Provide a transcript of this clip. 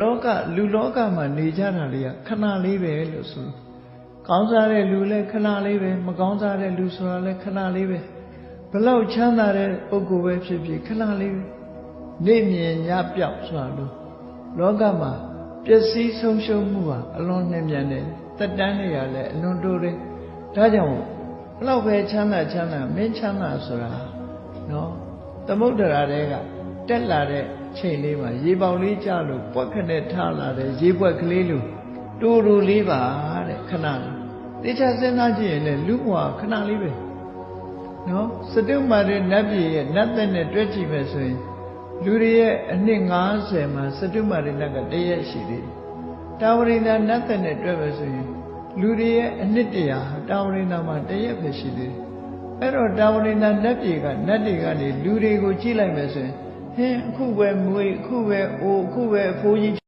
လောကလူလောကမှာနေကြတာလေးကခဏလေးပဲလို့ဆိုကောင်းစားတဲ့လူလည်းခဏလေးပဲမကောင်းစားတဲ့လူဆိုတာလည်းခဏလေးပဲဘလောက်ချမ်းသာတဲ့ပုဂ္ဂိုလ်ပဲဖြစ်ဖြစ်ခဏလေးပဲနေမြင်ညပြောက်ဆိုတာလို့လောကမှာပျက်စီးဆုံးရှုံးမှုဟာအလွန်နှင်းမြန်တယ်တက်တန်းနေရလဲအလွန်တိုးတယ်ဒါကြောင့်ဘလောက်ပဲချမ်းသာမင်းချမ်းသာဆိုတာနော်သမုဒ္ဒရာတွေကတက်လာတဲ့ချိန်လေးမှာရေပေါက်လေးကျလို့ပွက်ခနဲ့ထားလာတဲ့ရေပွက်ကလေးလိုတူတူလေးပါတဲ့ခဏလေးတေချာစဉ်းစားကြည့်ရင်လည်းလူ့ဘဝခဏလေးပဲနော်စတုမာရနတ်ပြည်ရဲ့နတ်သက်နဲ့တွဲကြည့်မယ်ဆိုရင်လူတွေရဲ့အနှစ်90မှာစတုမာရနတ်ကတရက်ရှိသေးတယ်တာဝရိန္ဒာနတ်သက်နဲ့တွဲမယ်ဆိုရင်လူတွေရဲ့အနှစ်100တာဝရိန္ဒာမှာတရက်ပဲရှိသေးတယ်အဲ့တော့တာဝရိန္ဒာနတ်ပြည်ကနတ်တွေကနေလူတွေကိုကြည့်လိုက်မယ်ဆိုရင်ဟင်းအခုပဲမွေးအခုပဲအိုးအခုပဲအဖိုးကြီး